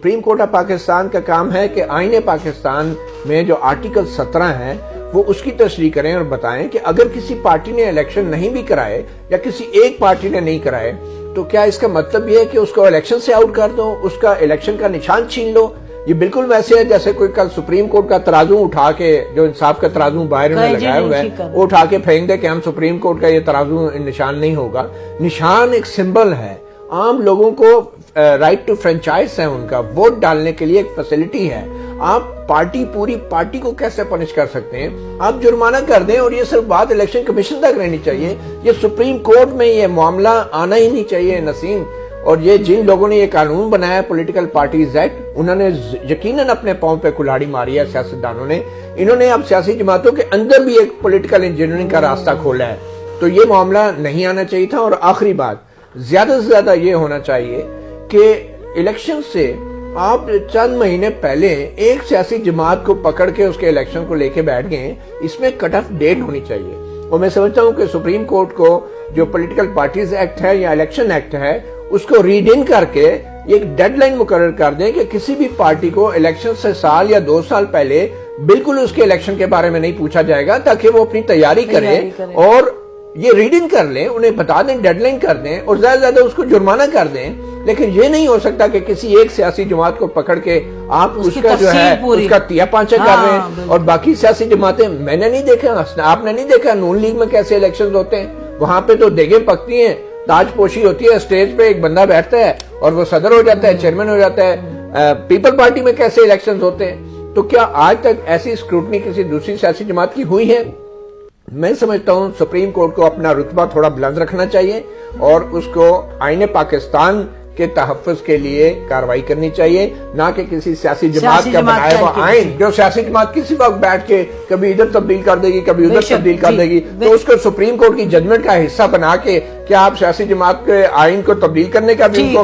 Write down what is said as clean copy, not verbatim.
Supreme court of Pakistan کا کام ہے کہ آئین پاکستان میں جو آرٹیکل 17 ہے وہ اس کی تشریح کریں اور بتائیں کہ اگر کسی پارٹی نے الیکشن نہیں بھی کرائے یا کسی ایک پارٹی نے نہیں کرائے تو کیا اس کا مطلب یہ ہے کہ اس کو الیکشن سے آؤٹ کر دو، اس کا الیکشن کا نشان چھین لو؟ یہ بالکل ویسے ہے جیسے کوئی کل سپریم کورٹ کا ترازو اٹھا کے، جو انصاف کا ترازو باہر انہیں لگایا ہوا ہے، وہ اٹھا کے پھینک دے کہ ہم سپریم کورٹ کا یہ ترازو نشان نہیں ہوگا۔ نشان ایک سمبل ہے، عام لوگوں کو رائٹ ٹو فرینچائز ہے، ان کا ووٹ ڈالنے کے لیے ایک فیسلٹی ہے۔ آپ پوری پارٹی کو کیسے پنش کر سکتے ہیں؟ آپ جرمانہ کر دیں، اور یہ صرف بات الیکشن کمیشن تک رہنی چاہیے، یہ سپریم کورٹ میں یہ معاملہ آنا ہی نہیں چاہیے نسیم۔ اور یہ جن لوگوں نے یہ قانون بنایا پولیٹیکل پارٹیز ایکٹ، انہوں نے یقیناً اپنے پاؤں پہ کلاڑی ماری ہے سیاستدانوں نے۔ انہوں نے اب سیاسی جماعتوں کے اندر بھی ایک پولیٹیکل انجینئرنگ کا راستہ کھولا ہے، تو یہ معاملہ نہیں آنا چاہیے تھا۔ اور آخری بات، زیادہ سے زیادہ یہ ہونا چاہیے کہ الیکشن سے آپ چند مہینے پہلے ایک سیاسی جماعت کو پکڑ کے اس کے الیکشن کو لے کے بیٹھ گئے، اس میں کٹ آف ڈیٹ ہونی چاہیے۔ اور میں سمجھتا ہوں کہ سپریم کورٹ کو جو پولیٹیکل پارٹیز ایکٹ ہے یا الیکشن ایکٹ ہے، اس کو ریڈ ان کر کے ایک ڈیڈ لائن مقرر کر دیں کہ کسی بھی پارٹی کو الیکشن سے سال یا 2 سال پہلے بالکل اس کے الیکشن کے بارے میں نہیں پوچھا جائے گا، تاکہ وہ اپنی تیاری کریں اور یہ ریڈنگ کر لیں، انہیں بتا دیں، ڈیڈ لائن کر دیں، اور زیادہ سے زیادہ اس کو جرمانہ کر دیں۔ لیکن یہ نہیں ہو سکتا کہ کسی ایک سیاسی جماعت کو پکڑ کے آپ اس کا جو ہے اس کا تیا پانچا کر رہے ہیں، اور باقی سیاسی جماعتیں میں نے نہیں دیکھا، آپ نے نہیں دیکھا نون لیگ میں کیسے الیکشن ہوتے ہیں، وہاں پہ تو دیگیں پکتی ہیں، تاج پوشی ہوتی ہے، اسٹیج پہ ایک بندہ بیٹھتا ہے اور وہ صدر ہو جاتا ہے، چیئرمین ہو جاتا ہے۔ پیپل پارٹی میں کیسے الیکشن ہوتے ہیں؟ تو کیا آج تک ایسی اسکروٹنی کسی دوسری سیاسی جماعت کی ہوئی ہے؟ میں سمجھتا ہوں سپریم کورٹ کو اپنا رتبہ تھوڑا بلند رکھنا چاہیے، اور اس کو آئین پاکستان کے تحفظ کے لیے کارروائی کرنی چاہیے، نہ کہ کسی سیاسی جماعت کا بنایا ہوا آئین، جو سیاسی جماعت کسی وقت بیٹھ کے کبھی ادھر تبدیل کر دے گی، کبھی ادھر تبدیل کر دے گی، تو اس کو سپریم کورٹ کی ججمنٹ کا حصہ بنا کے کیا آپ سیاسی جماعت کے آئین کو تبدیل کرنے کا بھی ان کو